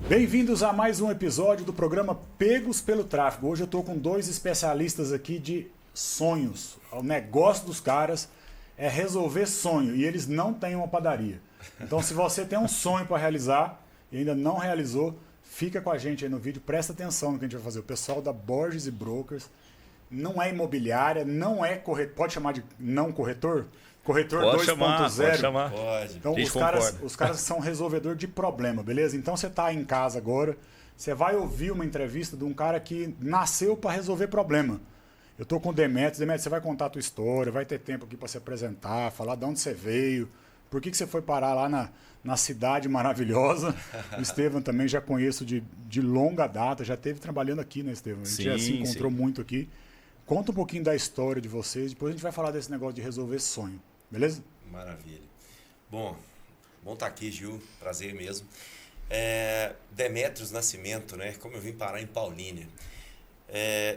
Bem-vindos a mais um episódio do programa Pegos pelo Tráfego. Hoje eu estou com dois especialistas aqui de sonhos. O negócio dos caras é resolver sonho e eles não têm uma padaria. Então, se você tem um sonho para realizar e ainda não realizou, fica com a gente aí no vídeo, presta atenção no que a gente vai fazer. O pessoal da Borges e Brokers não é imobiliária, não é corretor. Pode chamar de não corretor? Corretor 2.0. Pode chamar. Pode. Então, os caras são resolvedor de problema, beleza? Então, você está em casa agora, você vai ouvir uma entrevista de um cara que nasceu para resolver problema. Eu estou com o Demetrios. Demetrios, você vai contar a tua história, vai ter tempo aqui para se apresentar, falar de onde você veio, por que você foi parar lá na cidade maravilhosa. O Estevam também já conheço de longa data, já esteve trabalhando aqui, né, Estevam? A gente já se encontrou muito aqui. Conta um pouquinho da história de vocês, depois a gente vai falar desse negócio de resolver sonho. Beleza? Maravilha. Bom estar aqui, Gil. Prazer mesmo. Demetrios Nascimento, né? Como eu vim parar em Paulínia.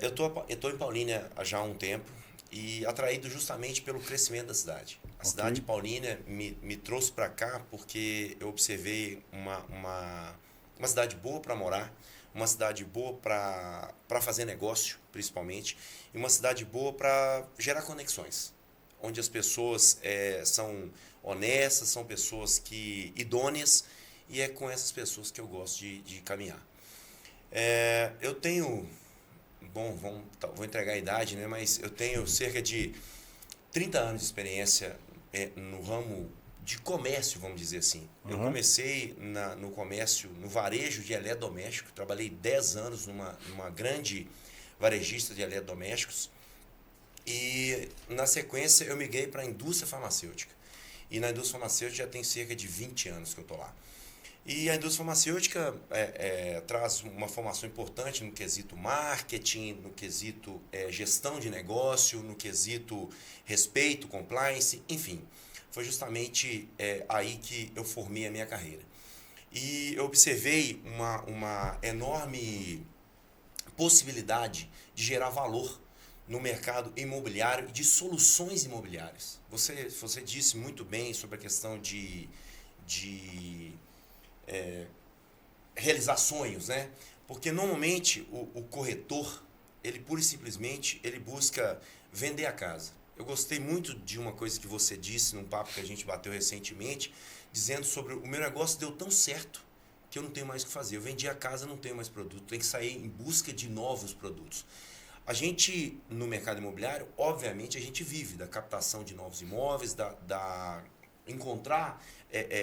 Eu tô em Paulínia há já um tempo e atraído justamente pelo crescimento da cidade. A cidade de Paulínia me trouxe para cá porque eu observei uma cidade boa para morar, uma cidade boa para fazer negócio, principalmente, e uma cidade boa para gerar conexões, onde as pessoas são honestas, são pessoas idôneas, e é com essas pessoas que eu gosto de caminhar. Eu tenho, vou entregar a idade, né? Mas eu tenho cerca de 30 anos de experiência no ramo de comércio, vamos dizer assim. Eu comecei no comércio, no varejo de eletrodomésticos, trabalhei 10 anos numa grande varejista de eletrodomésticos. E, na sequência, eu migrei para a indústria farmacêutica. E na indústria farmacêutica já tem cerca de 20 anos que eu estou lá. E a indústria farmacêutica traz uma formação importante no quesito marketing, no quesito gestão de negócio, no quesito respeito, compliance, enfim. Foi justamente aí que eu formei a minha carreira. E eu observei uma enorme possibilidade de gerar valor no mercado imobiliário e de soluções imobiliárias. Você disse muito bem sobre a questão de realizar sonhos, né? Porque normalmente o corretor, ele pura e simplesmente, ele busca vender a casa. Eu gostei muito de uma coisa que você disse num papo que a gente bateu recentemente, dizendo sobre o meu negócio deu tão certo que eu não tenho mais o que fazer. Eu vendi a casa, não tenho mais produto, tenho que sair em busca de novos produtos. A gente, no mercado imobiliário, obviamente, a gente vive da captação de novos imóveis, da encontrar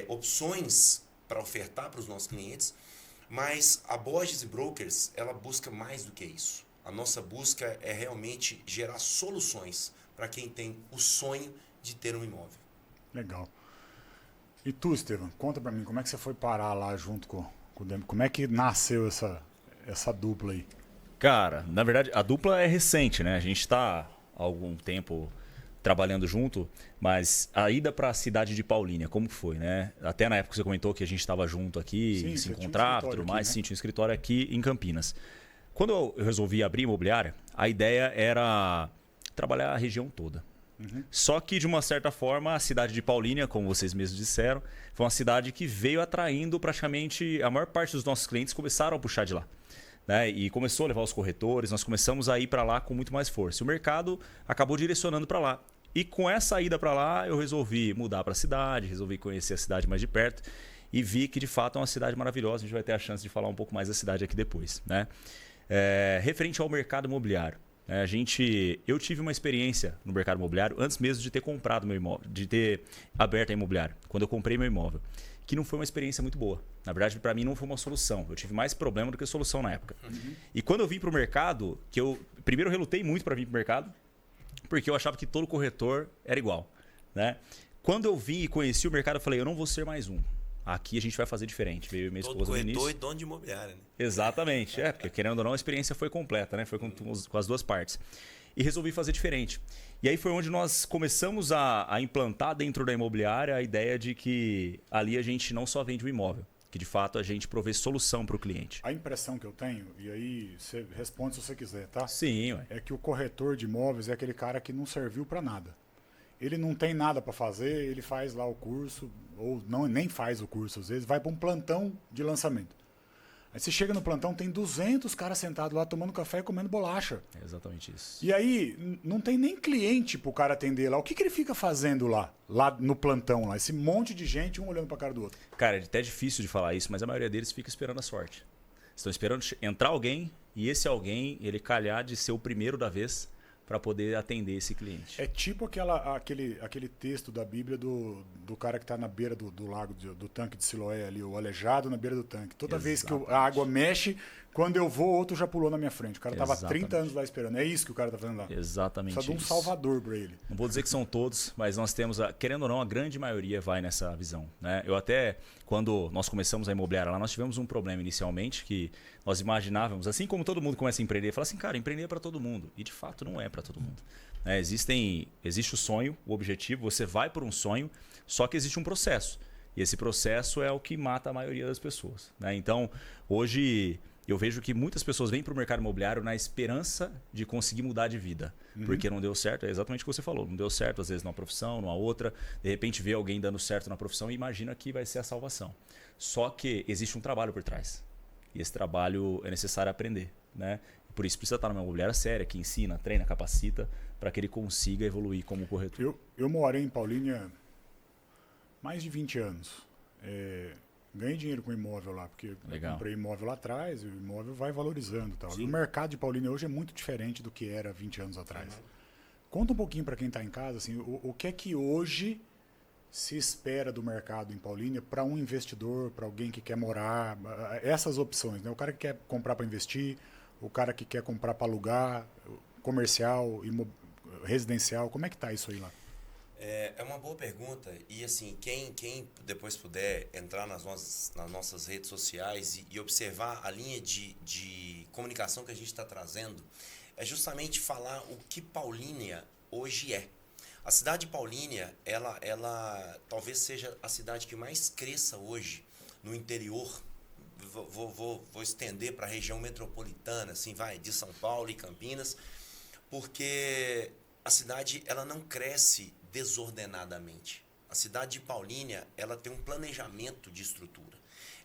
opções para ofertar para os nossos clientes, mas a Borges e Brokers, ela busca mais do que isso. A nossa busca é realmente gerar soluções para quem tem o sonho de ter um imóvel. Legal. E tu, Estevam, conta para mim, como é que você foi parar lá junto com o Dem? Como é que nasceu essa dupla aí? Cara, na verdade, a dupla é recente, né? A gente está há algum tempo trabalhando junto, mas a ida para a cidade de Paulínia, como que foi, né? Até na época você comentou que a gente estava junto aqui, se encontrava, tudo mais. Né? Sim, tinha um escritório aqui em Campinas. Quando eu resolvi abrir imobiliária, a ideia era trabalhar a região toda. Só que, de uma certa forma, a cidade de Paulínia, como vocês mesmos disseram, foi uma cidade que veio atraindo praticamente a maior parte dos nossos clientes, começaram a puxar de lá. Né? E começou a levar os corretores, nós começamos a ir para lá com muito mais força. O mercado acabou direcionando para lá. E com essa ida para lá, eu resolvi mudar para a cidade, resolvi conhecer a cidade mais de perto e vi que, de fato, é uma cidade maravilhosa. A gente vai ter a chance de falar um pouco mais da cidade aqui depois. Né? Referente ao mercado imobiliário, eu tive uma experiência no mercado imobiliário antes mesmo de ter comprado meu imóvel, de ter aberto a imobiliária, quando eu comprei meu imóvel, que não foi uma experiência muito boa. Na verdade, para mim não foi uma solução. Eu tive mais problema do que solução na época. E quando eu vim para o mercado, primeiro eu relutei muito para vir para o mercado, porque eu achava que todo corretor era igual. Né? Quando eu vim e conheci o mercado, eu falei, eu não vou ser mais um. Aqui a gente vai fazer diferente. Veio minha esposa no início. Todo corretor e dono de imobiliária. Né? Exatamente. Porque querendo ou não, a experiência foi completa, né? Foi com as duas partes. E resolvi fazer diferente. E aí foi onde nós começamos a implantar dentro da imobiliária a ideia de que ali a gente não só vende o imóvel, que de fato a gente provê solução para o cliente. A impressão que eu tenho, e aí você responde se você quiser, tá? Sim, ué. É que o corretor de imóveis é aquele cara que não serviu para nada. Ele não tem nada para fazer, ele faz lá o curso, ou não, nem faz o curso às vezes, vai para um plantão de lançamento. Aí você chega no plantão, tem 200 caras sentados lá tomando café e comendo bolacha. É exatamente isso. E aí, não tem nem cliente pro cara atender lá. O que ele fica fazendo lá no plantão, lá? Esse monte de gente, um olhando pra cara do outro. Cara, é até difícil de falar isso, mas a maioria deles fica esperando a sorte. Estão esperando entrar alguém e esse alguém, ele calhar de ser o primeiro da vez para poder atender esse cliente. É tipo aquele texto da Bíblia do cara que está na beira do lago, do tanque de Siloé ali, o aleijado na beira do tanque. Toda vez que a água mexe, quando eu vou, outro já pulou na minha frente. O cara estava 30 anos lá esperando. É isso que o cara está fazendo lá. Exatamente. Precisa de um salvador para ele. Não vou dizer que são todos, mas nós temos, querendo ou não, a grande maioria vai nessa visão. Né? Eu até, quando nós começamos a imobiliária lá, nós tivemos um problema inicialmente que nós imaginávamos, assim como todo mundo começa a empreender, fala assim, cara, empreender é para todo mundo. E de fato não é para todo mundo. Existe o sonho, o objetivo, você vai por um sonho, só que existe um processo. E esse processo é o que mata a maioria das pessoas. Né? Então, hoje eu vejo que muitas pessoas vêm para o mercado imobiliário na esperança de conseguir mudar de vida. Porque não deu certo, é exatamente o que você falou. Não deu certo, às vezes, numa profissão, numa outra. De repente, vê alguém dando certo na profissão e imagina que vai ser a salvação. Só que existe um trabalho por trás. E esse trabalho é necessário aprender. Né? Por isso precisa estar numa imobiliária séria, que ensina, treina, capacita, para que ele consiga evoluir como corretor. Eu morei em Paulínia mais de 20 anos. Ganhei dinheiro com imóvel lá, porque eu comprei imóvel lá atrás e o imóvel vai valorizando. Tal. E o mercado de Paulínia hoje é muito diferente do que era 20 anos atrás. Conta um pouquinho para quem está em casa, assim, o que é que hoje se espera do mercado em Paulínia para um investidor, para alguém que quer morar, essas opções, né? O cara que quer comprar para investir, o cara que quer comprar para alugar, comercial, residencial, como é que está isso aí lá? É uma boa pergunta e assim, quem depois puder entrar nas nossas redes sociais e observar a linha de comunicação que a gente está trazendo, é justamente falar o que Paulínia hoje é. A cidade de Paulínia, ela talvez seja a cidade que mais cresça hoje no interior. Vou estender para a região metropolitana, assim, de São Paulo e Campinas, porque a cidade ela não cresce desordenadamente. A cidade de Paulínia, ela tem um planejamento de estrutura.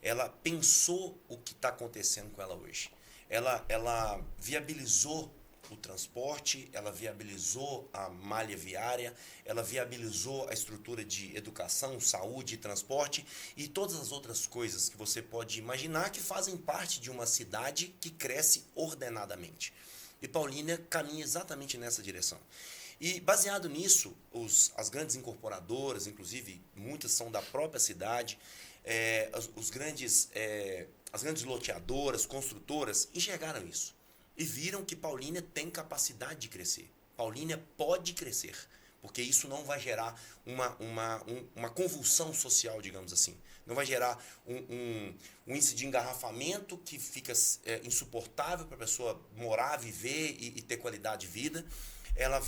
Ela pensou o que está acontecendo com ela hoje. Ela viabilizou o transporte, ela viabilizou a malha viária, ela viabilizou a estrutura de educação, saúde e transporte e todas as outras coisas que você pode imaginar que fazem parte de uma cidade que cresce ordenadamente. E Paulínia caminha exatamente nessa direção. E baseado nisso, as grandes incorporadoras, inclusive muitas são da própria cidade, as grandes loteadoras, construtoras, enxergaram isso. E viram que Paulínia tem capacidade de crescer. Paulínia pode crescer, porque isso não vai gerar uma convulsão social, digamos assim. Não vai gerar um índice de engarrafamento que fica insuportável para a pessoa morar, viver e ter qualidade de vida. Ela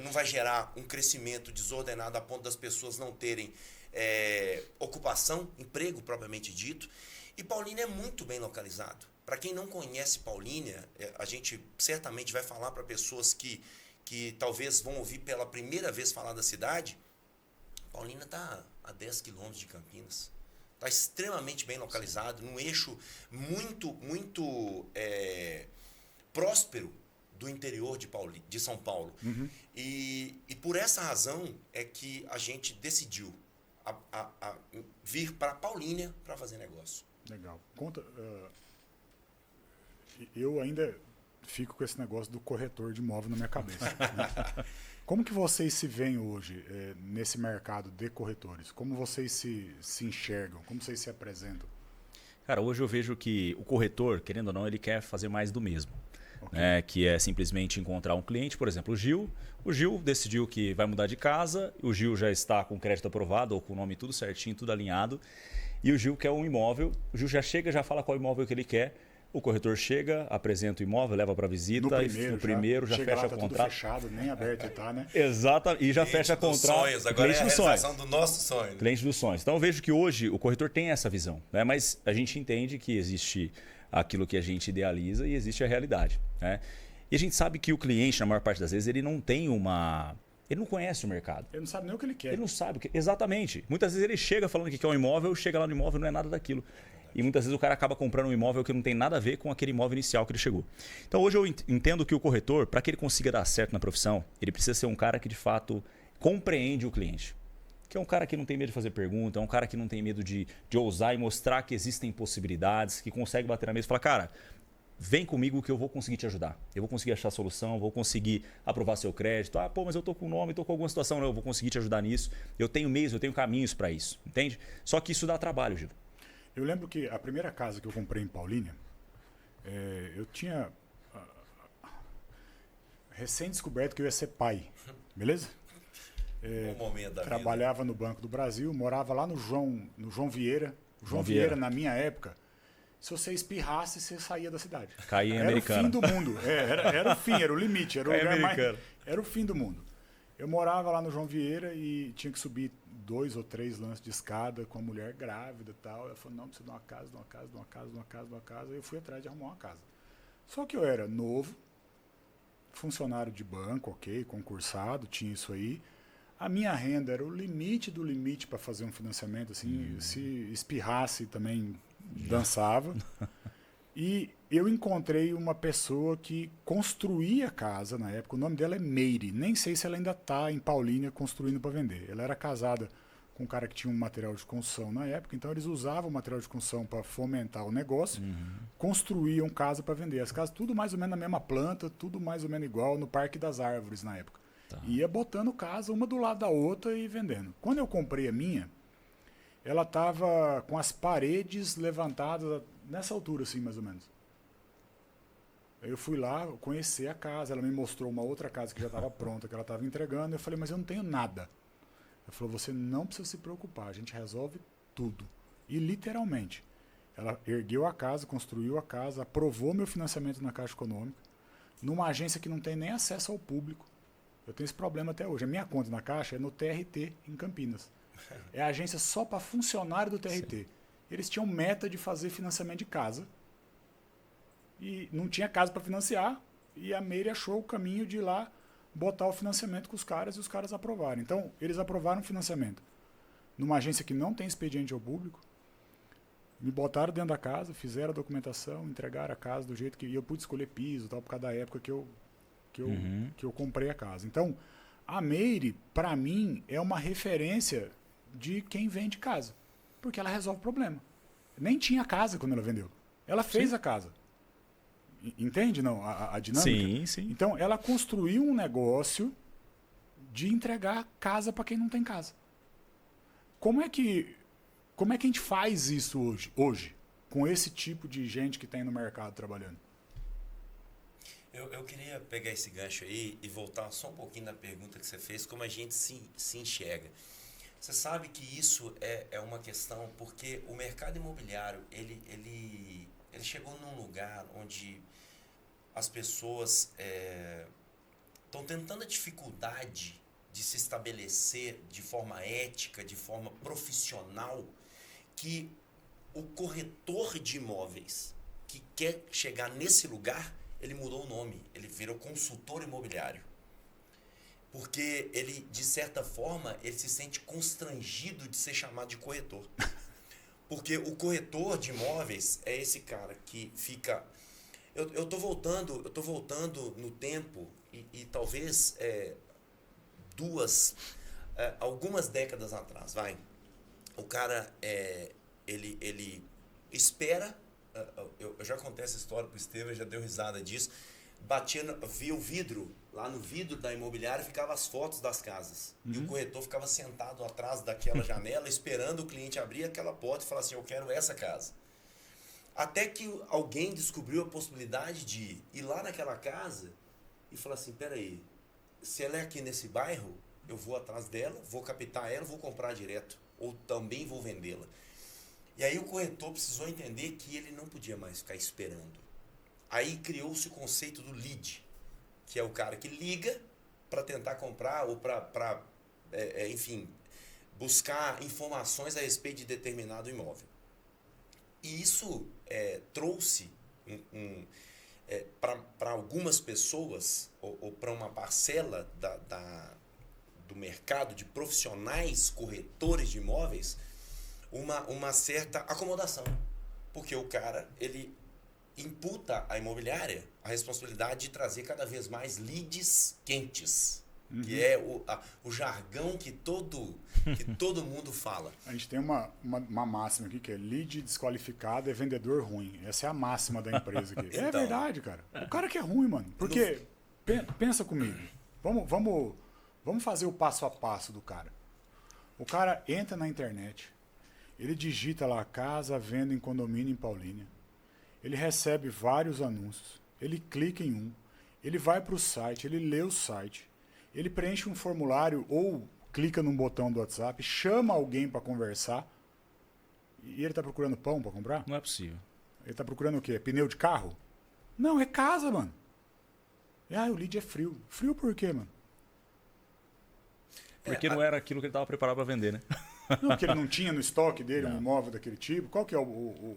não vai gerar um crescimento desordenado a ponto das pessoas não terem ocupação, emprego propriamente dito. E Paulínia é muito bem localizado. Para quem não conhece Paulínia, a gente certamente vai falar para pessoas que talvez vão ouvir pela primeira vez falar da cidade. Paulínia está a 10 quilômetros de Campinas. Está extremamente bem localizado, num eixo muito próspero do interior de São Paulo. E por essa razão é que a gente decidiu vir para Paulínia para fazer negócio. Legal. Conta... Eu ainda fico com esse negócio do corretor de imóvel na minha cabeça. Né? Como que vocês se veem hoje nesse mercado de corretores? Como vocês se enxergam? Como vocês se apresentam? Cara, hoje eu vejo que o corretor, querendo ou não, ele quer fazer mais do mesmo. Okay. Né? Que é simplesmente encontrar um cliente, por exemplo, o Gil. O Gil decidiu que vai mudar de casa, o Gil já está com crédito aprovado ou com o nome tudo certinho, tudo alinhado. E o Gil quer um imóvel, o Gil já chega, já fala qual imóvel que ele quer. O corretor chega, apresenta o imóvel, leva para visita. No primeiro já fecha o contrato. Tudo fechado, nem aberto está, né? Exato, e já fecha contrato. Sonhos. Agora é a realização do nosso sonho. Cliente dos sonhos. Então eu vejo que hoje o corretor tem essa visão, né? Mas a gente entende que existe aquilo que a gente idealiza e existe a realidade. Né? E a gente sabe que o cliente, na maior parte das vezes, ele não tem ele não conhece o mercado. Ele não sabe nem o que ele quer. Ele não sabe. Exatamente. Muitas vezes ele chega falando que quer um imóvel, chega lá no imóvel e não é nada daquilo. E muitas vezes o cara acaba comprando um imóvel que não tem nada a ver com aquele imóvel inicial que ele chegou. Então hoje eu entendo que o corretor, para que ele consiga dar certo na profissão, ele precisa ser um cara que de fato compreende o cliente. Que é um cara que não tem medo de fazer pergunta, é um cara que não tem medo de ousar e mostrar que existem possibilidades, que consegue bater na mesa e falar, cara, vem comigo que eu vou conseguir te ajudar. Eu vou conseguir achar a solução, vou conseguir aprovar seu crédito. Ah, pô, mas eu tô com nome, tô com alguma situação, não, eu vou conseguir te ajudar nisso. Eu tenho meios, eu tenho caminhos para isso, entende? Só que isso dá trabalho, Gil. Eu lembro que a primeira casa que eu comprei em Paulínia, eu tinha recém-descoberto que eu ia ser pai, beleza? Um momento da Trabalhava no Banco do Brasil, morava lá no João Vieira. João Vieira, na minha época, se você espirrasse, você saía da cidade. Caía em era Americana. Era o fim do mundo. Era o fim, era o limite. Era o lugar mais, Americana. era o fim do mundo. Eu morava lá no João Vieira e tinha que subir 2 ou 3 lances de escada com a mulher grávida e tal. Ela falou, não, precisa de uma casa, de uma casa, de uma casa, de uma casa, de uma casa. Eu fui atrás de arrumar uma casa. Só que eu era novo, funcionário de banco, ok, concursado, tinha isso aí. A minha renda era o limite do limite para fazer um financiamento, assim, se espirrasse também dançava. E eu encontrei uma pessoa que construía casa na época, o nome dela é Meire, nem sei se ela ainda está em Paulínia construindo para vender. Ela era casada com um cara que tinha um material de construção na época, então eles usavam o material de construção para fomentar o negócio, construíam casa para vender. As casas tudo mais ou menos na mesma planta, tudo mais ou menos igual no Parque das Árvores na época. Tá. Ia botando casa uma do lado da outra e vendendo. Quando eu comprei a minha, ela estava com as paredes levantadas nessa altura, assim, mais ou menos. Eu fui lá conhecer a casa, ela me mostrou uma outra casa que já estava pronta, que ela estava entregando. Eu falei, mas eu não tenho nada. Ela falou, você não precisa se preocupar, a gente resolve tudo. E literalmente, ela ergueu a casa, construiu a casa, aprovou meu financiamento na Caixa Econômica, numa agência que não tem nem acesso ao público. Eu tenho esse problema até hoje. A minha conta na Caixa é no TRT, em Campinas. É a agência só para funcionário do TRT. Sim. Eles tinham meta de fazer financiamento de casa. E não tinha casa para financiar. E a Meire achou o caminho de ir lá botar o financiamento com os caras e os caras aprovaram. Então, eles aprovaram o financiamento numa agência que não tem expediente ao público. Me botaram dentro da casa, fizeram a documentação, entregaram a casa do jeito que... E eu pude escolher piso, tal, por causa da época que eu comprei a casa. Então, a Meire, para mim, é uma referência de quem vende casa. Porque ela resolve o problema. Nem tinha casa quando ela vendeu. Ela fez a casa. Entende, não? A dinâmica? Sim, sim. Então, ela construiu um negócio de entregar casa para quem não tem casa. Como é que a gente faz isso hoje com esse tipo de gente que tem no mercado trabalhando? Eu queria pegar esse gancho aí e voltar só um pouquinho na pergunta que você fez, como a gente se enxerga. Você sabe que isso é uma questão, porque o mercado imobiliário, ele chegou num lugar onde as pessoas estão tentando a dificuldade de se estabelecer de forma ética, de forma profissional, que o corretor de imóveis que quer chegar nesse lugar, ele mudou o nome, ele virou consultor imobiliário. Porque ele, de certa forma, ele se sente constrangido de ser chamado de corretor. Porque o corretor de imóveis é esse cara que fica... Eu tô voltando no tempo e talvez algumas décadas atrás, vai. O cara, ele espera... Eu já contei essa história pro Estevam, já deu risada disso. Via o vidro, lá no vidro da imobiliária ficava as fotos das casas. E o corretor ficava sentado atrás daquela janela, esperando o cliente abrir aquela porta e falar assim, eu quero essa casa. Até que alguém descobriu a possibilidade de ir lá naquela casa e falar assim, peraí, se ela é aqui nesse bairro, eu vou atrás dela, vou captar ela, vou comprar direto. Ou também vou vendê-la. E aí o corretor precisou entender que ele não podia mais ficar esperando. Aí criou-se o conceito do lead, que é o cara que liga para tentar comprar ou para, enfim, buscar informações a respeito de determinado imóvel. E isso trouxe para algumas pessoas, ou para uma parcela do mercado de profissionais corretores de imóveis, uma certa acomodação. Porque o cara, ele imputa à imobiliária a responsabilidade de trazer cada vez mais leads quentes. Que é o jargão que todo mundo fala. A gente tem uma máxima aqui que é lead desqualificado é vendedor ruim. Essa é a máxima da empresa aqui. Então, é verdade, cara. O cara que é ruim, mano. Porque, pensa comigo. Vamos fazer o passo a passo do cara. O cara entra na internet, ele digita lá casa, venda em condomínio em Paulínia. Ele recebe vários anúncios, ele clica em um, ele vai para o site, ele lê o site, ele preenche um formulário ou clica num botão do WhatsApp, chama alguém para conversar e ele está procurando pão para comprar? Não é possível. Ele está procurando o quê? Pneu de carro? Não, é casa, mano. O lead é frio. Frio por quê, mano? Porque não era aquilo que ele estava preparado para vender, né? Não, porque ele não tinha no estoque dele um imóvel daquele tipo. Qual que é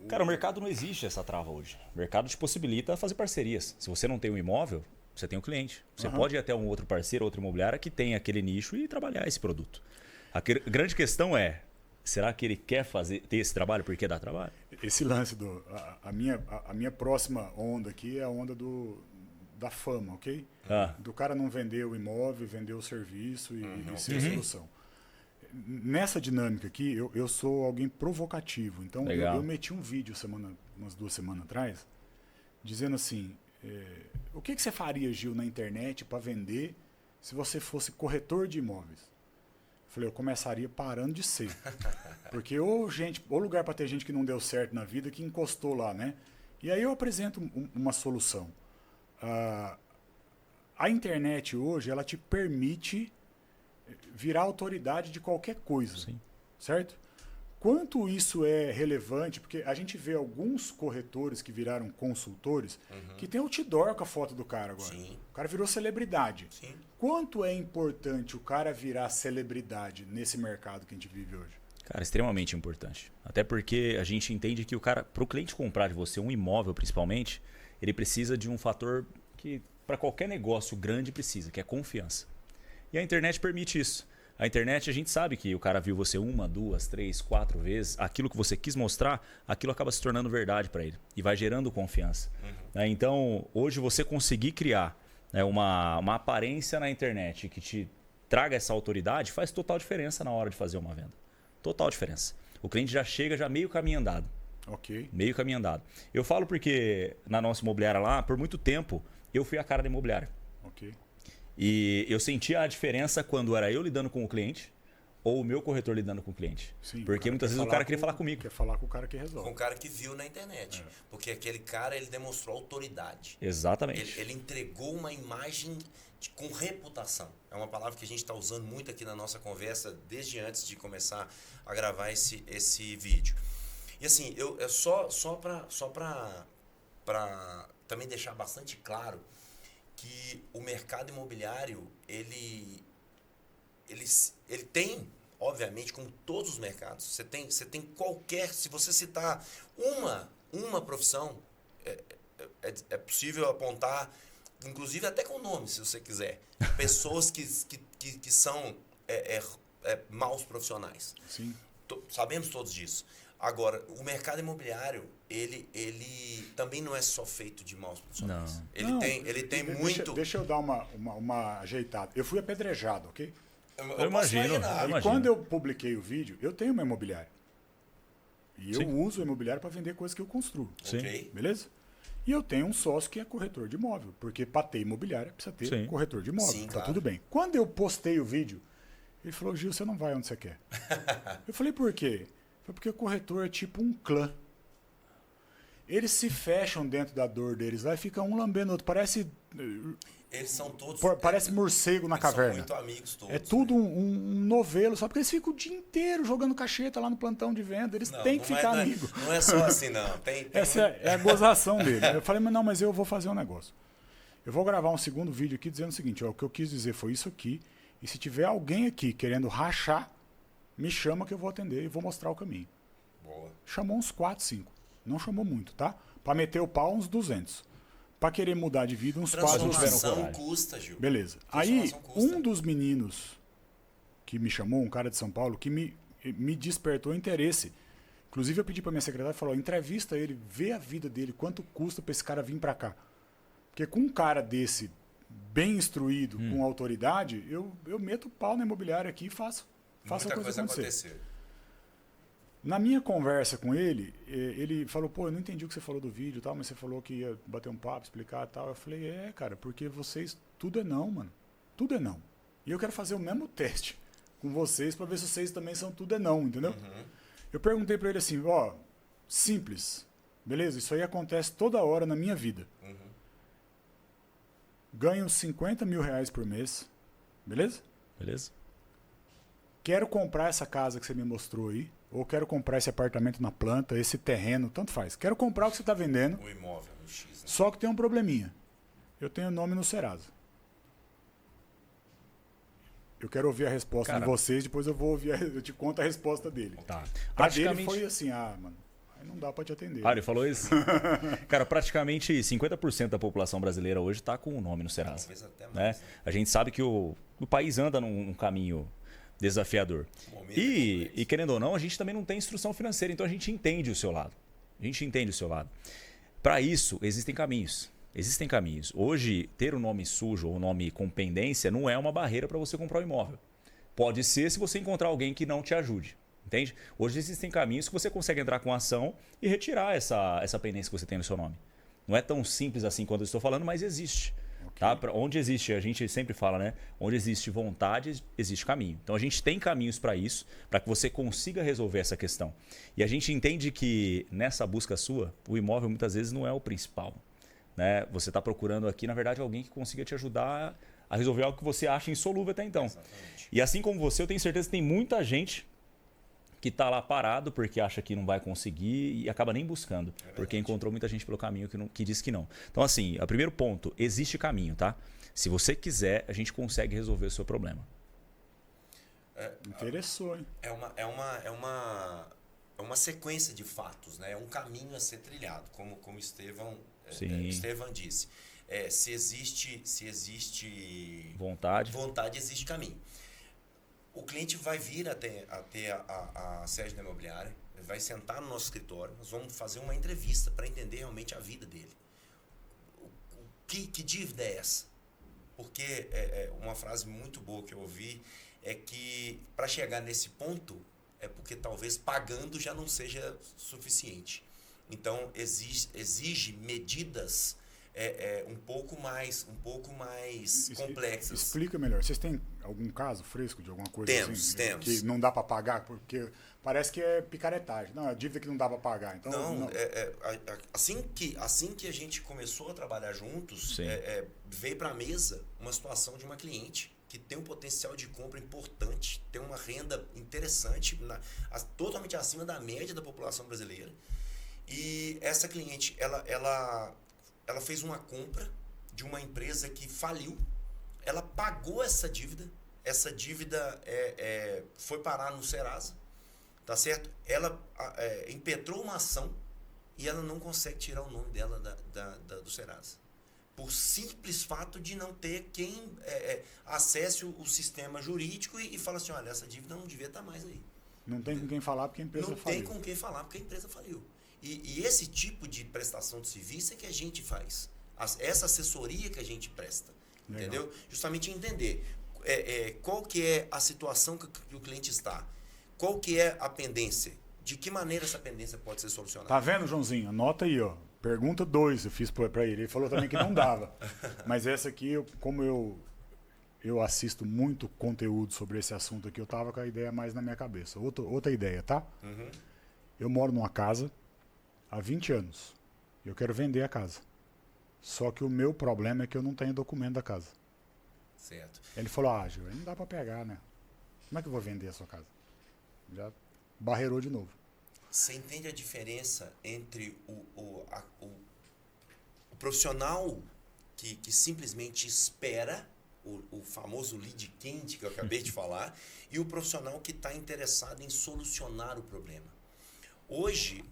Cara, o mercado não existe essa trava hoje. O mercado te possibilita fazer parcerias. Se você não tem um imóvel, você tem um cliente. Você pode ir até um outro parceiro, outra imobiliária que tem aquele nicho e trabalhar esse produto. A grande questão é, será que ele quer ter esse trabalho porque dá trabalho? Esse lance a minha próxima onda aqui é a onda da fama, ok? Do cara não vender o imóvel, vender o serviço e ser a solução. Nessa dinâmica aqui, eu sou alguém provocativo. Então, eu meti um vídeo umas 2 semanas atrás, dizendo assim, o que você faria, Gil, na internet para vender se você fosse corretor de imóveis? Eu falei, eu começaria parando de ser. Porque ou lugar para ter gente que não deu certo na vida, que encostou lá, né? E aí eu apresento uma solução. A internet hoje, ela te permite virar autoridade de qualquer coisa. Sim. Certo? Quanto isso é relevante, porque a gente vê alguns corretores que viraram consultores que tem outdoor com a foto do cara agora. Sim. O cara virou celebridade. Sim. Quanto é importante o cara virar celebridade nesse mercado que a gente vive hoje? Cara, extremamente importante. Até porque a gente entende que o cara, para o cliente comprar de você um imóvel principalmente, ele precisa de um fator que para qualquer negócio grande precisa, que é confiança. E a internet permite isso. A internet, a gente sabe que o cara viu você 1, 2, 3, 4 vezes. Aquilo que você quis mostrar, aquilo acaba se tornando verdade para ele. E vai gerando confiança. Então, hoje você conseguir criar uma aparência na internet que te traga essa autoridade, faz total diferença na hora de fazer uma venda. Total diferença. O cliente já chega já meio caminho andado. Ok. Meio caminho andado. Eu falo porque na nossa imobiliária lá, por muito tempo, eu fui a cara da imobiliária. Ok. E eu sentia a diferença quando era eu lidando com o cliente ou o meu corretor lidando com o cliente. Sim, porque muitas vezes o cara queria falar comigo. Quer falar com o cara que resolve. Com o cara que viu na internet. Porque aquele cara, ele demonstrou autoridade. Exatamente. Ele entregou uma imagem com reputação. É uma palavra que a gente está usando muito aqui na nossa conversa desde antes de começar a gravar esse vídeo. E assim, só para também deixar bastante claro que o mercado imobiliário, ele tem, obviamente, como todos os mercados, você tem qualquer, se você citar uma profissão, é possível apontar, inclusive até com nome, se você quiser, pessoas que são maus profissionais. Sim. Sabemos todos disso. Agora, o mercado imobiliário, ele também não é só feito de maus profissionais. Não. Ele tem muito... Deixa eu dar uma ajeitada. Eu fui apedrejado, ok? Eu imagino. E quando eu publiquei o vídeo, eu tenho uma imobiliária. E eu uso a imobiliária para vender coisas que eu construo. Sim. Okay. Beleza? E eu tenho um sócio que é corretor de imóvel. Porque para ter imobiliária, precisa ter corretor de imóvel. Sim, tá claro. tudo bem. Quando eu postei o vídeo, ele falou, Gil, você não vai onde você quer. Eu falei, por quê? Foi porque o corretor é tipo um clã. Eles se fecham dentro da dor deles lá e fica um lambendo o outro. Parece... Eles são todos... Parece morcego na caverna. São muito amigos todos. É tudo um novelo, só porque eles ficam o dia inteiro jogando cacheta lá no plantão de venda. Eles têm que ficar amigos. Não é só assim, não. Essa é a gozação dele. Eu falei, mas eu vou fazer um negócio. Eu vou gravar um segundo vídeo aqui dizendo o seguinte, o que eu quis dizer foi isso aqui. E se tiver alguém aqui querendo rachar, me chama que eu vou atender e vou mostrar o caminho. Boa. Chamou uns 4, 5. Não chamou muito, tá? Para meter o pau, uns 200. Para querer mudar de vida, uns 4 Transformação custa, Gil. Beleza. Aí, um dos meninos que me chamou, um cara de São Paulo, que me despertou interesse. Inclusive eu pedi pra minha secretária, falou, entrevista ele, vê a vida dele, quanto custa pra esse cara vir pra cá. Porque com um cara desse, bem instruído, com autoridade, eu meto o pau na imobiliária aqui e faço a coisa acontecer. Na minha conversa com ele, ele falou, pô, eu não entendi o que você falou do vídeo e tal, mas você falou que ia bater um papo, explicar e tal. Eu falei, cara, porque vocês, tudo é não, mano. Tudo é não. E eu quero fazer o mesmo teste com vocês pra ver se vocês também são tudo é não, entendeu? Uhum. Eu perguntei pra ele assim, ó, simples, beleza? Isso aí acontece toda hora na minha vida. Uhum. Ganho 50 mil reais por mês, beleza? Beleza? Quero comprar essa casa que você me mostrou aí, ou quero comprar esse apartamento na planta, esse terreno, tanto faz. Quero comprar o que você está vendendo. O imóvel, no X. Né? Só que tem um probleminha. Eu tenho nome no Serasa. Eu quero ouvir a resposta de vocês, depois eu te conto a resposta dele. Tá. A dele foi assim, mano, aí não dá para te atender. Ele falou isso? Cara, praticamente 50% da população brasileira hoje está com o nome no Serasa. Talvez até mais, né? A gente sabe que o país anda num caminho desafiador. E querendo ou não, a gente também não tem instrução financeira, então a gente entende o seu lado. Para isso, existem caminhos. Hoje, ter o nome sujo ou o nome com pendência não é uma barreira para você comprar um imóvel. Pode ser se você encontrar alguém que não te ajude. Entende? Hoje existem caminhos que você consegue entrar com ação e retirar essa pendência que você tem no seu nome. Não é tão simples assim quando eu estou falando, mas existe. Tá? Onde existe, a gente sempre fala, né? Onde existe vontade, existe caminho. Então a gente tem caminhos para isso, para que você consiga resolver essa questão. E a gente entende que nessa busca sua, o imóvel muitas vezes não é o principal. Né? Você está procurando aqui, na verdade, alguém que consiga te ajudar a resolver algo que você acha insolúvel até então. Exatamente. E assim como você, eu tenho certeza que tem muita gente que está lá parado porque acha que não vai conseguir e acaba nem buscando, porque encontrou muita gente pelo caminho que diz que não. Então, assim, o primeiro ponto, existe caminho, tá? Se você quiser, a gente consegue resolver o seu problema. Interessou, hein? É uma sequência de fatos, né? É um caminho a ser trilhado, como Estevão disse. Se existe vontade, existe caminho. O cliente vai vir até a sede da imobiliária, vai sentar no nosso escritório, nós vamos fazer uma entrevista para entender realmente a vida dele. Que dívida é essa? Porque uma frase muito boa que eu ouvi é que para chegar nesse ponto é porque talvez pagando já não seja suficiente. Então exige medidas um pouco mais complexas. Explica melhor. Vocês têm algum caso fresco de alguma coisa temos. Que não dá para pagar? Porque parece que é picaretagem. Não, é dívida que não dá para pagar. Então, não. Assim que a gente começou a trabalhar juntos, veio para a mesa uma situação de uma cliente que tem um potencial de compra importante, tem uma renda interessante, totalmente acima da média da população brasileira. E essa cliente, ela fez uma compra de uma empresa que faliu, ela pagou essa dívida foi parar no Serasa, tá certo? Ela impetrou uma ação e ela não consegue tirar o nome dela do Serasa. Por simples fato de não ter quem acesse o sistema jurídico e fala assim, olha, essa dívida não devia estar mais aí. Não tem com quem falar porque a empresa faliu. Não tem com quem falar porque a empresa faliu. E esse tipo de prestação de serviço é que a gente faz. Essa assessoria que a gente presta. Legal. Entendeu? Justamente entender qual que é a situação que o cliente está. Qual que é a pendência. De que maneira essa pendência pode ser solucionada. Tá vendo, Joãozinho? Anota aí, ó. Pergunta 2 eu fiz para ele. Ele falou também que não dava. Mas essa aqui, como eu assisto muito conteúdo sobre esse assunto aqui, eu tava com a ideia mais na minha cabeça. Outra ideia, tá? Uhum. Eu moro numa casa há 20 anos. Eu quero vender a casa. Só que o meu problema é que eu não tenho documento da casa. Certo. Ele falou, Gil, não dá para pegar, né? Como é que eu vou vender a sua casa? Já barreirou de novo. Você entende a diferença entre o profissional que simplesmente espera, o famoso lead quente que eu acabei de falar, e o profissional que está interessado em solucionar o problema. Hoje,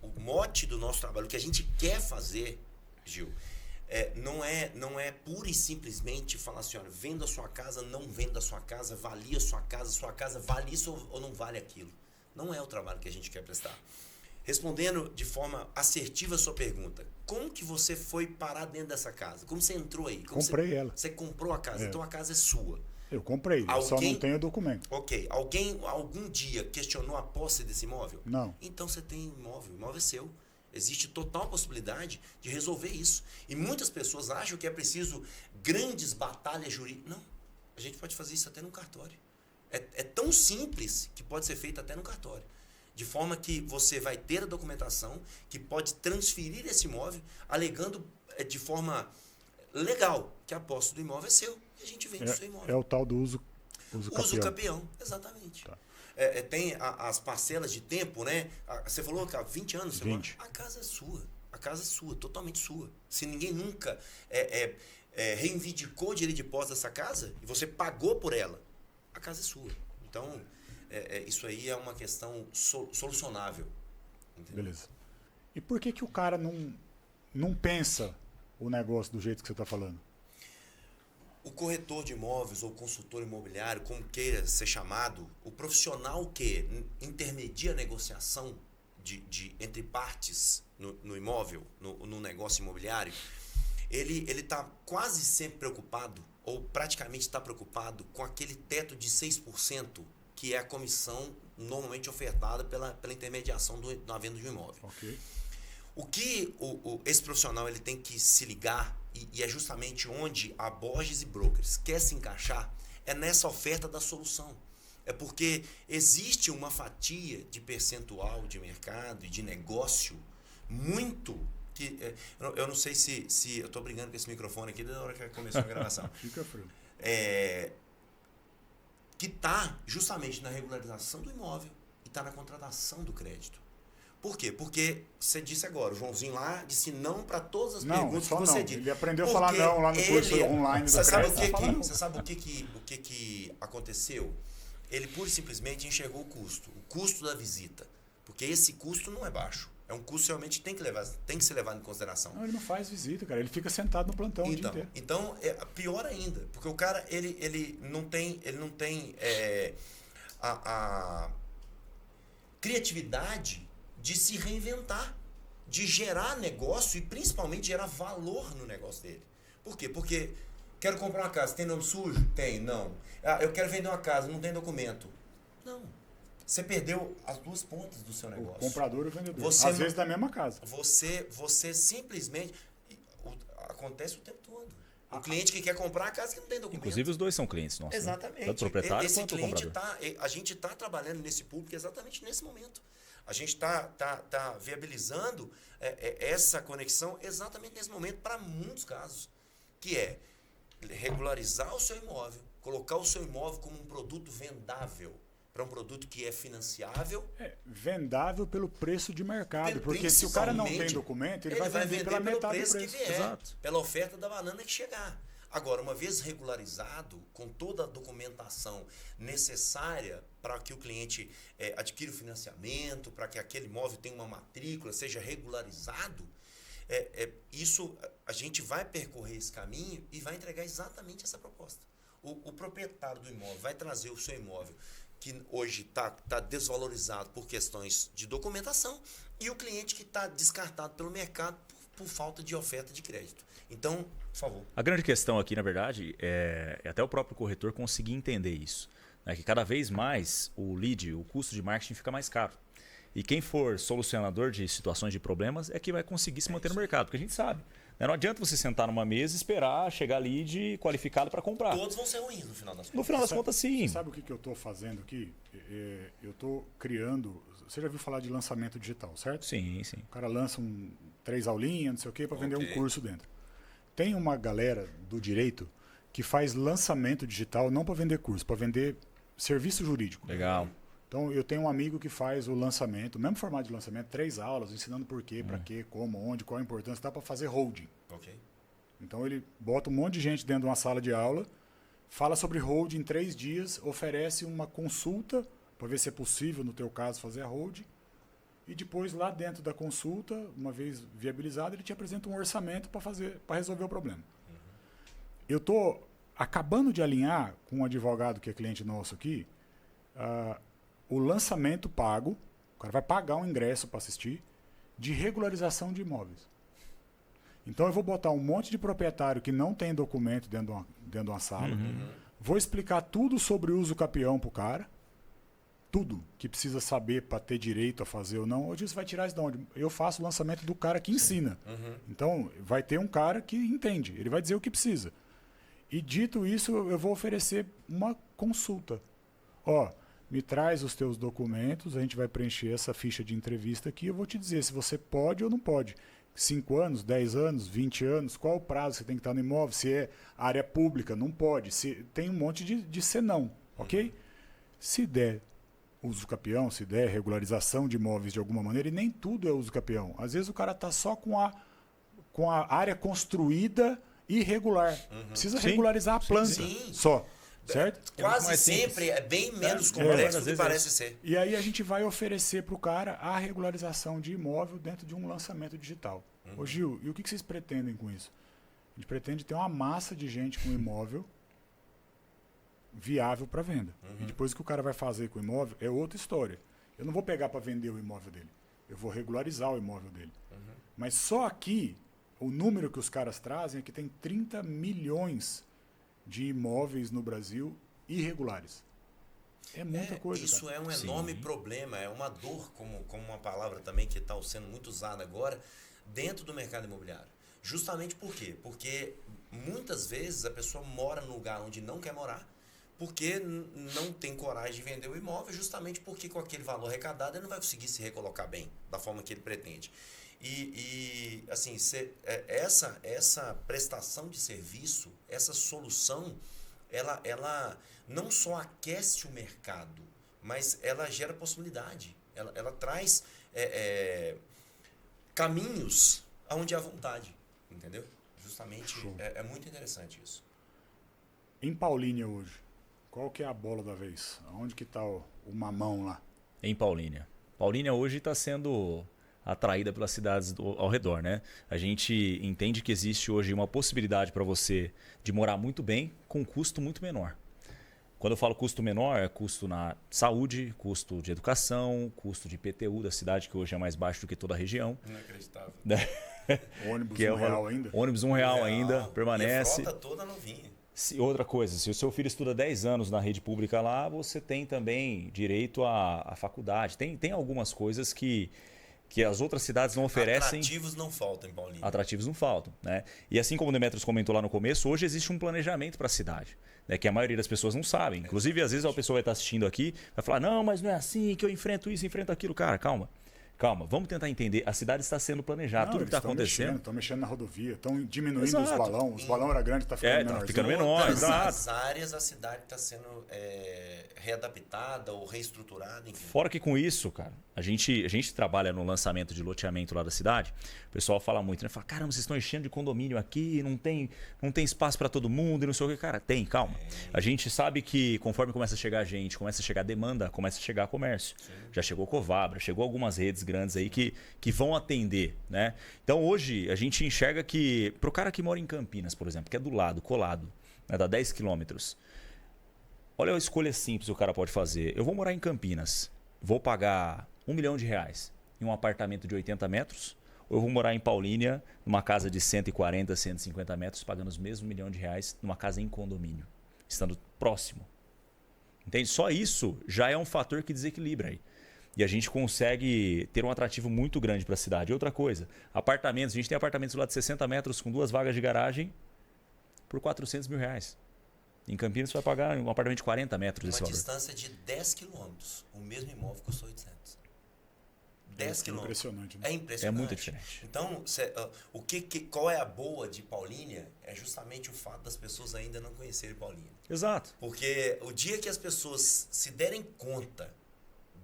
o mote do nosso trabalho, o que a gente quer fazer, Gil, não é pura e simplesmente falar assim, olha, venda a sua casa, não venda a sua casa, valia a sua casa vale isso ou não vale aquilo. Não é o trabalho que a gente quer prestar. Respondendo de forma assertiva a sua pergunta, como que você foi parar dentro dessa casa? Como você entrou aí? Comprei ela. Você comprou a casa, então a casa é sua. Eu comprei, eu só não tenho documento. Ok. Alguém algum dia questionou a posse desse imóvel? Não. Então você tem imóvel, o imóvel é seu. Existe total possibilidade de resolver isso. E muitas pessoas acham que é preciso grandes batalhas jurídicas. Não. A gente pode fazer isso até no cartório. É tão simples que pode ser feito até no cartório. De forma que você vai ter a documentação que pode transferir esse imóvel, alegando de forma legal que a posse do imóvel é seu. E a gente vende o seu imóvel. É o tal do uso capião, exatamente. Tá. Tem as parcelas de tempo, né? Você falou que há 20 anos. 20. A casa é sua. A casa é sua, totalmente sua. Se ninguém nunca reivindicou o direito de posse dessa casa e você pagou por ela, a casa é sua. Então, isso aí é uma questão solucionável. Entendeu? Beleza. E por que o cara não pensa o negócio do jeito que você está falando? O corretor de imóveis ou consultor imobiliário, como queira ser chamado, o profissional que intermedia a negociação entre partes no imóvel, no negócio imobiliário, ele está quase sempre preocupado, ou praticamente está preocupado, com aquele teto de 6%, que é a comissão normalmente ofertada pela intermediação na venda de um imóvel. Okay. O que esse profissional ele tem que se ligar, e é justamente onde a Borges e Brokers quer se encaixar, é nessa oferta da solução. É porque existe uma fatia de percentual de mercado e de negócio muito que... Eu não sei se eu estou brigando com esse microfone aqui desde a hora que começou a gravação. Fica frio. Que está justamente na regularização do imóvel e está na contratação do crédito. Por quê? Porque você disse agora, o Joãozinho lá disse não para todas as perguntas que você disse. Ele aprendeu a falar não lá no curso online do crédito. Você sabe o que aconteceu? Ele pura e simplesmente enxergou o custo da visita. Porque esse custo não é baixo. É um custo que realmente tem que ser levado em consideração. Não, ele não faz visita, cara. Ele fica sentado no plantão o dia inteiro. Então, pior ainda. Porque o cara, ele não tem a criatividade de se reinventar, de gerar negócio e principalmente gerar valor no negócio dele. Por quê? Porque quero comprar uma casa, tem nome sujo? Tem, não. Eu quero vender uma casa, não tem documento. Não. Você perdeu as duas pontas do seu negócio. O comprador e o vendedor. Às vezes da mesma casa. Você simplesmente... Acontece o tempo todo. O cliente que quer comprar a casa que não tem documento. Inclusive os dois são clientes nossos. Exatamente. Né? Tanto o proprietário quanto o comprador. A gente está trabalhando nesse público exatamente nesse momento. A gente está viabilizando essa conexão exatamente nesse momento para muitos casos. Que é regularizar o seu imóvel, colocar o seu imóvel como um produto vendável, para um produto que é financiável. Vendável pelo preço de mercado. Porque se o cara não tem documento, ele vai vender pela metade do preço. Que vier, exato. Pela oferta da banana que chegar. Agora, uma vez regularizado, com toda a documentação necessária para que o cliente adquira o financiamento, para que aquele imóvel tenha uma matrícula, seja regularizado, isso a gente vai percorrer esse caminho e vai entregar exatamente essa proposta. O proprietário do imóvel vai trazer o seu imóvel, que hoje está desvalorizado por questões de documentação, e o cliente que está descartado pelo mercado por falta de oferta de crédito. Então, por favor. A grande questão aqui, na verdade, é até o próprio corretor conseguir entender isso. Né? Que cada vez mais o lead, o custo de marketing fica mais caro. E quem for solucionador de situações de problemas é que vai conseguir se manter no mercado. Porque a gente sabe. Né? Não adianta você sentar numa mesa e esperar chegar lead qualificado para comprar. Todos vão ser ruins no final das contas. No final das contas, sim. Você sabe o que eu estou fazendo aqui? Eu estou criando... Você já ouviu falar de lançamento digital, certo? Sim, sim. O cara lança 3 aulinhas, não sei o quê, para vender um curso dentro. Tem uma galera do direito que faz lançamento digital não para vender curso, para vender serviço jurídico. Legal. Então, eu tenho um amigo que faz o lançamento, o mesmo formato de lançamento, 3 aulas, ensinando por quê, para quê, como, onde, qual a importância, dá para fazer holding. Ok. Então, ele bota um monte de gente dentro de uma sala de aula, fala sobre holding em 3 dias, oferece uma consulta para ver se é possível, no teu caso, fazer a holding. E depois, lá dentro da consulta, uma vez viabilizado, ele te apresenta um orçamento para resolver o problema. Eu estou acabando de alinhar com um advogado que é cliente nosso aqui, o lançamento pago, o cara vai pagar um ingresso para assistir, de regularização de imóveis. Então eu vou botar um monte de proprietário que não tem documento dentro de uma sala, vou explicar tudo sobre uso capião pro cara, tudo que precisa saber para ter direito a fazer ou não. Hoje você vai tirar isso de onde? Eu faço o lançamento do cara que ensina. Então vai ter um cara que entende, ele vai dizer o que precisa. E dito isso, eu vou oferecer uma consulta. Ó, me traz os teus documentos, a gente vai preencher essa ficha de entrevista aqui, eu vou te dizer se você pode ou não pode. 5 anos, 10 anos, 20 anos, qual o prazo que você tem que estar no imóvel, se é área pública, não pode, se tem um monte de senão, ok? Se der uso capião, se der regularização de imóveis de alguma maneira, e nem tudo é uso capião. Às vezes o cara está só com a área construída irregular. Precisa regularizar a planta só. Certo? Quase sempre é bem menos complexo do que parece ser. E aí a gente vai oferecer para o cara a regularização de imóvel dentro de um lançamento digital. Ô Gil, e o que vocês pretendem com isso? A gente pretende ter uma massa de gente com imóvel viável para venda. E depois o que o cara vai fazer com o imóvel é outra história. Eu não vou pegar para vender o imóvel dele. Eu vou regularizar o imóvel dele. Mas só aqui, o número que os caras trazem é que tem 30 milhões de imóveis no Brasil irregulares. É muita coisa. Isso cara. é um enorme problema, é uma dor, como uma palavra também que está sendo muito usada agora, dentro do mercado imobiliário. Justamente por quê? Porque muitas vezes a pessoa mora num lugar onde não quer morar, porque não tem coragem de vender o imóvel, justamente porque com aquele valor arrecadado ele não vai conseguir se recolocar bem, da forma que ele pretende. E assim, essa prestação de serviço, essa solução, ela não só aquece o mercado, mas ela gera possibilidade. Ela traz caminhos aonde há vontade, entendeu? Justamente é muito interessante isso. Em Paulínia hoje, qual que é a bola da vez? Onde que está o mamão lá? Em Paulínia. Paulínia hoje está sendo atraída pelas cidades ao redor, né? A gente entende que existe hoje uma possibilidade para você de morar muito bem com um custo muito menor. Quando eu falo custo menor, é custo na saúde, custo de educação, custo de IPTU da cidade, que hoje é mais baixo do que toda a região. Inacreditável. Ônibus que R$1 ainda? Ônibus R$1 ainda, permanece. E a frota toda novinha. Outra coisa, se o seu filho estuda 10 anos na rede pública lá, você tem também direito à faculdade. Tem algumas coisas que as outras cidades não oferecem. Atrativos não faltam em Paulínia. Atrativos não faltam, né? E assim como o Demetrios comentou lá no começo, hoje existe um planejamento para a cidade, né? Que a maioria das pessoas não sabem. Inclusive, às vezes a pessoa vai estar assistindo aqui, vai falar, não, mas não é assim que eu enfrento isso, enfrento aquilo. Cara, calma. Vamos tentar entender. A cidade está sendo planejada, tudo que está acontecendo. Estão mexendo na rodovia, estão diminuindo Exato. os balões. Os balões eram grandes, está ficando menor. Nas áreas a cidade está sendo readaptada ou reestruturada. Enfim. Fora que com isso, cara, a gente trabalha no lançamento de loteamento lá da cidade. O pessoal fala muito, né? Fala, caramba, vocês estão enchendo de condomínio aqui, não tem espaço para todo mundo e não sei o que. Cara, calma. A gente sabe que conforme começa a chegar gente, começa a chegar demanda, começa a chegar comércio. Sim. Já chegou Covabra, chegou algumas redes grandes aí que vão atender, né? Então hoje a gente enxerga que pro cara que mora em Campinas, por exemplo, que é do lado, colado, né, dá 10 quilômetros. Olha a escolha simples que o cara pode fazer. Eu vou morar em Campinas, vou pagar R$1 milhão em um apartamento de 80 metros, ou eu vou morar em Paulínia, numa casa de 140, 150 metros, pagando os mesmos R$1 milhão, numa casa em condomínio, estando próximo. Entende? Só isso já é um fator que desequilibra aí. E a gente consegue ter um atrativo muito grande para a cidade. E outra coisa, apartamentos. A gente tem apartamentos lá de 60 metros com 2 vagas de garagem por R$400 mil. Em Campinas você vai pagar um apartamento de 40 metros. Uma esse valor. Distância de 10 quilômetros. O mesmo imóvel custou 800. 10 quilômetros. Impressionante, né? É impressionante. É muito diferente. Então, qual é a boa de Paulínia? É justamente o fato das pessoas ainda não conhecerem Paulínia. Exato. Porque o dia que as pessoas se derem conta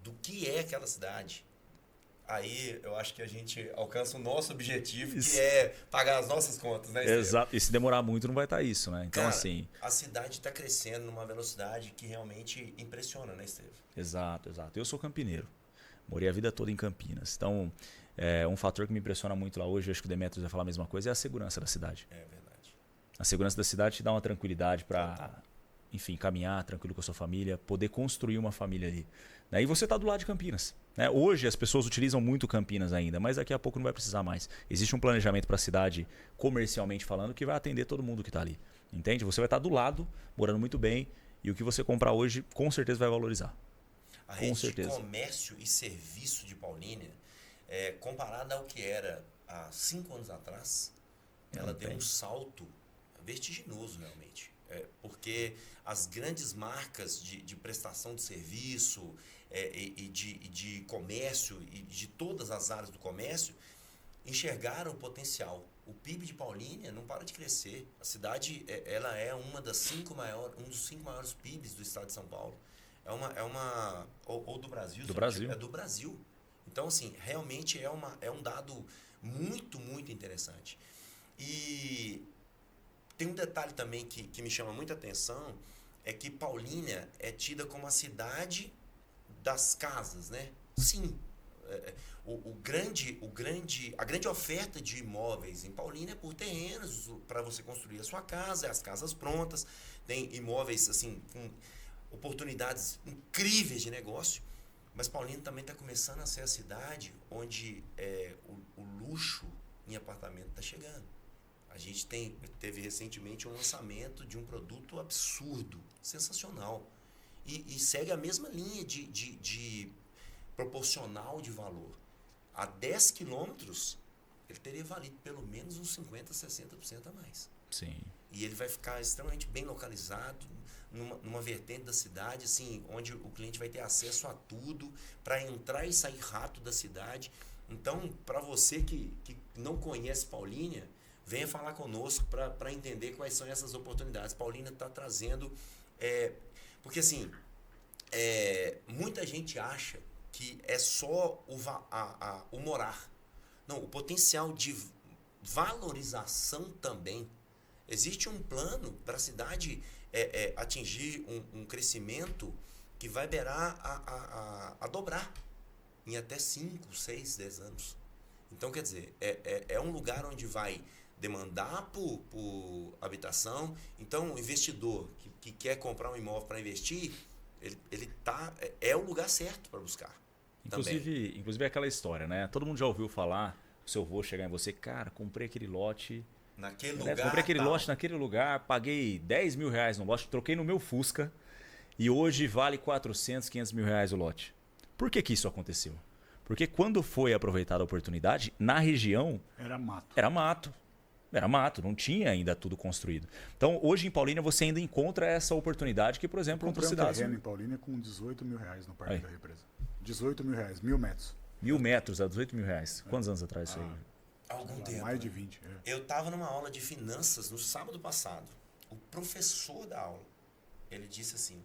do que é aquela cidade, aí eu acho que a gente alcança o nosso objetivo, que é pagar as nossas contas, né, Estevam? Exato. E se demorar muito não vai estar isso, né? Então, cara, assim... a cidade está crescendo numa velocidade que realmente impressiona, né, Estevam? Exato. Eu sou campineiro. Morei a vida toda em Campinas. Então, um fator que me impressiona muito lá hoje, acho que o Demetrios vai falar a mesma coisa, é a segurança da cidade. É verdade. A segurança da cidade te dá uma tranquilidade para enfim, caminhar tranquilo com a sua família, poder construir uma família ali. Né? E você está do lado de Campinas. Né? Hoje as pessoas utilizam muito Campinas ainda, mas daqui a pouco não vai precisar mais. Existe um planejamento para a cidade, comercialmente falando, que vai atender todo mundo que está ali. Entende? Você vai estar do lado, morando muito bem, e o que você comprar hoje, com certeza vai valorizar. A rede de comércio e serviço de Paulínia, comparada ao que era há 5 anos atrás, ela deu um salto vertiginoso realmente. Porque as grandes marcas de prestação de serviço e de comércio e de todas as áreas do comércio enxergaram o potencial. O PIB de Paulínia não para de crescer. A cidade ela é um dos 5 maiores PIBs do estado de São Paulo. Ou do Brasil. Do Brasil. É do Brasil. Então, assim, realmente é um dado muito, muito interessante. E tem um detalhe também que me chama muita atenção, é que Paulínia é tida como a cidade das casas, né? Sim. A grande oferta de imóveis em Paulínia é por terrenos para você construir a sua casa, as casas prontas, tem imóveis assim com oportunidades incríveis de negócio, mas Paulínia também está começando a ser a cidade onde o luxo em apartamento está chegando. A gente teve recentemente um lançamento de um produto absurdo, sensacional, e segue a mesma linha de proporcional de valor. A 10 quilômetros, ele teria valido pelo menos uns 50%, 60% a mais. Sim. E ele vai ficar extremamente bem localizado, numa vertente da cidade, assim, onde o cliente vai ter acesso a tudo, para entrar e sair rápido da cidade. Então, para você que não conhece Paulínia, venha falar conosco para entender quais são essas oportunidades. Paulínia está trazendo... porque, assim, muita gente acha que é só o morar. Não, o potencial de valorização também. Existe um plano para a cidade atingir um crescimento que vai beirar a dobrar em até 5, 6, 10 anos. Então, quer dizer, é um lugar onde vai demandar por habitação. Então, o investidor que quer comprar um imóvel para investir, ele é o lugar certo para buscar. Inclusive é aquela história, né? Todo mundo já ouviu falar, o seu avô chegar em você, cara, comprei aquele lote... Comprei aquele lote naquele lugar, paguei 10 mil reais no lote, troquei no meu Fusca e hoje vale 400, 500 mil reais o lote. Por que isso aconteceu? Porque quando foi aproveitada a oportunidade, na região... Era mato, não tinha ainda tudo construído. Então, hoje em Paulínia você ainda encontra essa oportunidade que, por exemplo, em outras cidades... Eu comprei um terreno em Paulínia com 18 mil reais no Parque da Represa. 18 mil reais, 1.000 metros. 1.000 metros a 18 mil reais. Quantos anos atrás isso aí? Algum tempo. Mais de 20. Eu estava numa aula de finanças no sábado passado. O professor da aula, ele disse assim,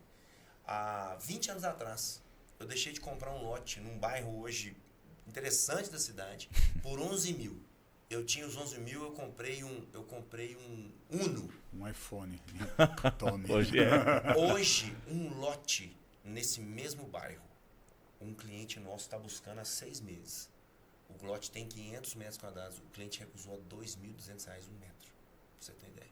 há 20 anos atrás, eu deixei de comprar um lote num bairro hoje interessante da cidade por 11 mil. Eu tinha os 11 mil, eu comprei um Uno. Um iPhone. Hoje, um lote nesse mesmo bairro, um cliente nosso está buscando há 6 meses. O lote tem 500 metros quadrados, o cliente recusou a R$ 2.200 um metro, pra você ter ideia.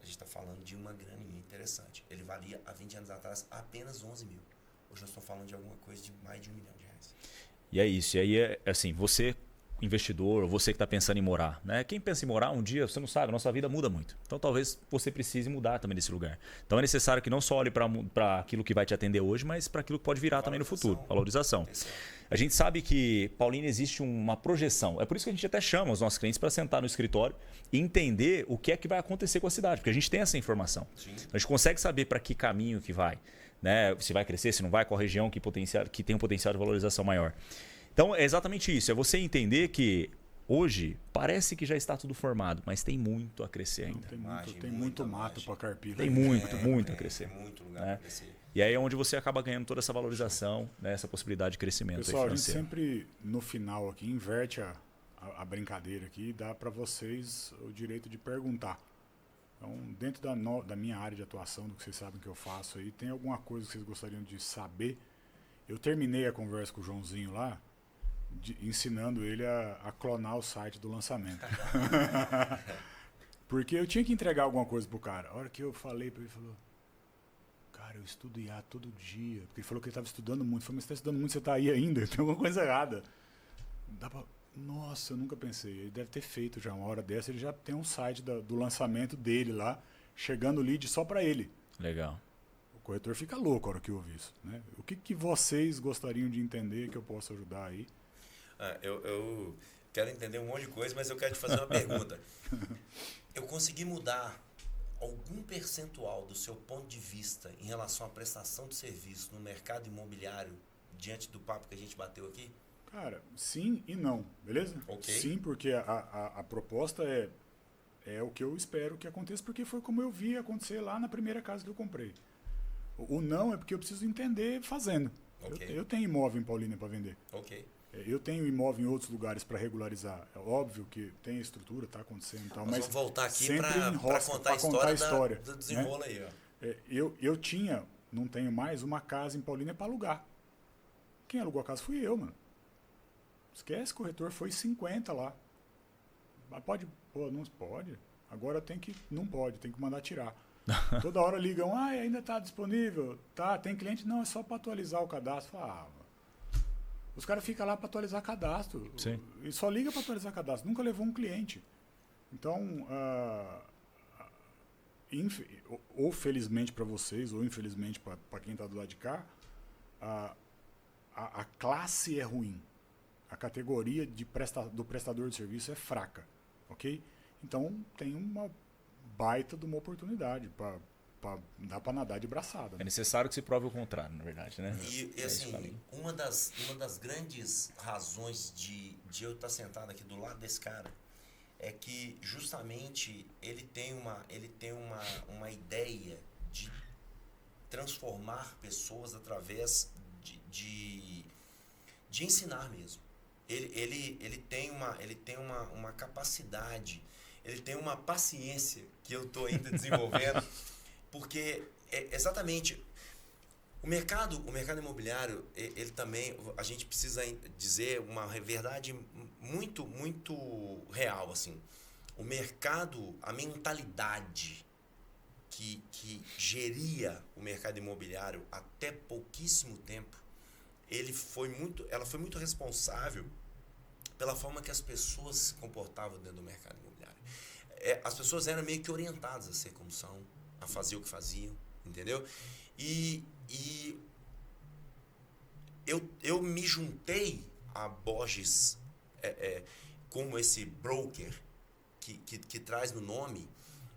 A gente está falando de uma graninha interessante. Ele valia, há 20 anos atrás, apenas 11 mil. Hoje nós estamos falando de alguma coisa de mais de R$1 milhão. E é isso, e aí assim, você... investidor, você que está pensando em morar, né? Quem pensa em morar um dia, você não sabe, a nossa vida muda muito. Então talvez você precise mudar também desse lugar. Então é necessário que não só olhe para aquilo que vai te atender hoje, mas para aquilo que pode virar também no futuro. Valorização. A gente sabe que Paulínia existe uma projeção. É por isso que a gente até chama os nossos clientes para sentar no escritório e entender o que é que vai acontecer com a cidade, porque a gente tem essa informação. Sim. A gente consegue saber para que caminho que vai, né? Se vai crescer, se não vai, qual região que tem um potencial de valorização maior. Então é exatamente isso, é você entender que hoje parece que já está tudo formado, mas tem muito a crescer ainda. Tem muito mato para carpir. Tem muito a crescer. Tem muito lugar né? para crescer. E aí é onde você acaba ganhando toda essa valorização, né? Essa possibilidade de crescimento. Pessoal, aí a gente financeiro. sempre no final aqui inverte a brincadeira aqui e dá para vocês o direito de perguntar. Então, dentro da minha área de atuação, do que vocês sabem que eu faço aí, tem alguma coisa que vocês gostariam de saber? Eu terminei a conversa com o Joãozinho lá, ensinando ele a clonar o site do lançamento. Porque eu tinha que entregar alguma coisa pro cara. A hora que eu falei para ele, ele falou, cara, eu estudo IA todo dia. Porque ele falou que ele estava estudando muito. Eu falei, mas você está estudando muito, você está aí ainda? Tem alguma coisa errada. Dá pra... Nossa, eu nunca pensei. Ele deve ter feito já uma hora dessa. Ele já tem um site do lançamento dele lá, chegando lead só para ele. Legal. O corretor fica louco a hora que ouve isso. Né? O que vocês gostariam de entender que eu posso ajudar aí? Eu quero entender um monte de coisa, mas eu quero te fazer uma pergunta. Eu consegui mudar algum percentual do seu ponto de vista em relação à prestação de serviço no mercado imobiliário diante do papo que a gente bateu aqui? Cara, sim e não, beleza? Okay. Sim, porque a proposta é o que eu espero que aconteça, porque foi como eu vi acontecer lá na primeira casa que eu comprei. O não é porque eu preciso entender fazendo. Okay. Eu tenho imóvel em Paulínia para vender. Ok. Eu tenho imóvel em outros lugares para regularizar. É óbvio que tem a estrutura, está acontecendo e tal, Nós mas vamos voltar aqui para contar a história do desenrolo, né? Aí. Ó. Eu tinha, não tenho mais, uma casa em Paulínia para alugar. Quem alugou a casa fui eu, mano. Esquece, corretor, foi 50 lá. Mas pode? Pô, não pode. Agora não pode, tem que mandar tirar. Toda hora ligam, ainda está disponível. Tá, tem cliente? Não, é só para atualizar o cadastro. Os caras ficam lá para atualizar cadastro. Sim. E só liga para atualizar cadastro. Nunca levou um cliente. Então, ou felizmente para vocês, ou infelizmente para quem está do lado de cá, a classe é ruim. A categoria do prestador de serviço é fraca. Ok? Então, tem uma baita de uma oportunidade para dá para nadar de braçada. É necessário que se prove o contrário, na verdade, né? E assim, uma das grandes razões de eu estar sentado aqui do lado desse cara é que justamente ele tem uma ideia de transformar pessoas através de ensinar mesmo. Ele tem uma capacidade, ele tem uma paciência que eu estou ainda desenvolvendo. Porque exatamente o mercado imobiliário, ele também, a gente precisa dizer uma verdade muito, muito real, assim. O mercado, a mentalidade que geria o mercado imobiliário até pouquíssimo tempo, ela foi muito responsável pela forma que as pessoas se comportavam dentro do mercado imobiliário. As pessoas eram meio que orientadas a ser como são, a fazer o que faziam, entendeu? E eu me juntei a Borges como esse broker que traz no nome,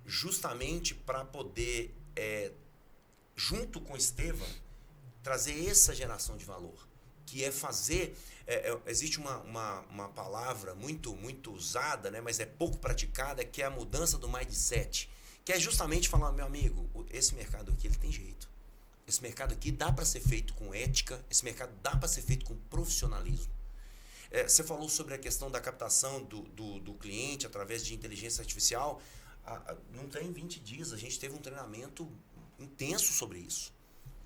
justamente para poder, junto com Estevam, trazer essa geração de valor, que é fazer... existe uma palavra muito, muito usada, né, mas é pouco praticada, que é a mudança do mindset. Que é justamente falar, meu amigo, esse mercado aqui ele tem jeito. Esse mercado aqui dá para ser feito com ética, esse mercado dá para ser feito com profissionalismo. Você falou sobre a questão da captação do cliente através de inteligência artificial. Não tem 20 dias, a gente teve um treinamento intenso sobre isso.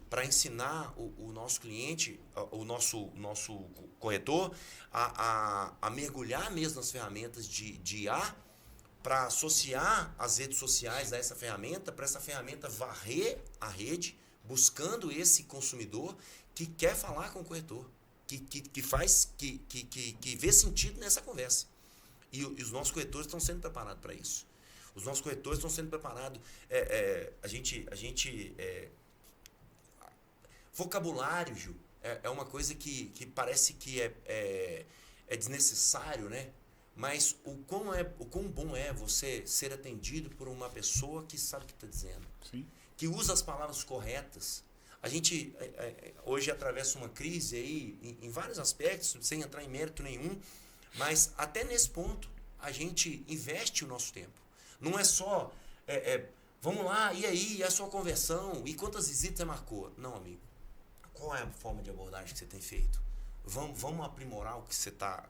Para ensinar o nosso cliente, o nosso corretor, a mergulhar mesmo nas ferramentas de IA, para associar as redes sociais a essa ferramenta, para essa ferramenta varrer a rede, buscando esse consumidor que quer falar com o corretor, que vê sentido nessa conversa. E os nossos corretores estão sendo preparados para isso. Os nossos corretores estão sendo preparados. Vocabulário, Gil, é uma coisa que parece que é desnecessário, né? Mas o quão bom é você ser atendido por uma pessoa que sabe o que está dizendo. Sim. Que usa as palavras corretas. A gente hoje atravessa uma crise aí em vários aspectos, sem entrar em mérito nenhum, mas até nesse ponto a gente investe o nosso tempo. Não é só, vamos lá, e aí, e a sua conversão, e quantas visitas você marcou? Não, amigo. Qual é a forma de abordagem que você tem feito? Vamos aprimorar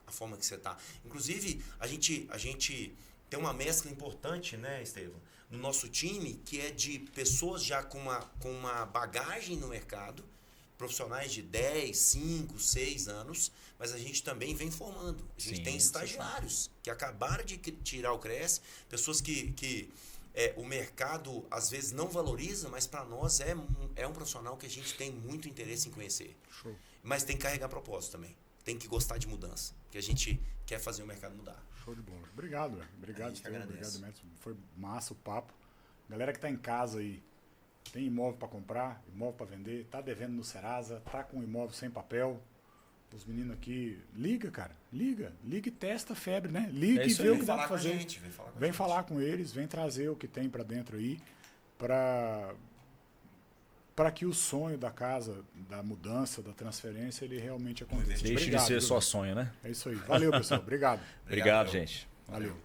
a forma que você está. Inclusive, a gente tem uma mescla importante, né, Estevam, no nosso time, que é de pessoas já com uma bagagem no mercado, profissionais de 10, 5, 6 anos, mas a gente também vem formando. A gente tem estagiários que acabaram de tirar o CRES, pessoas que o mercado às vezes não valoriza, mas para nós é um profissional que a gente tem muito interesse em conhecer. Show. Mas tem que carregar propósito também. Tem que gostar de mudança, porque a gente quer fazer o mercado mudar. Show de bola. Obrigado, velho. Obrigado, Estevam. obrigado, Demetrios. Foi massa o papo. Galera que tá em casa aí, tem imóvel para comprar, imóvel para vender, tá devendo no Serasa, tá com imóvel sem papel. Os meninos aqui, liga, cara, liga e testa a febre, né? Liga e vê o que dá para fazer. Vem falar com eles, vem trazer o que tem para dentro aí, para que o sonho da casa, da mudança, da transferência, ele realmente aconteça. Deixe de ser só sonho, né? É isso aí. Valeu, pessoal. Obrigado. Obrigado, gente. Valeu.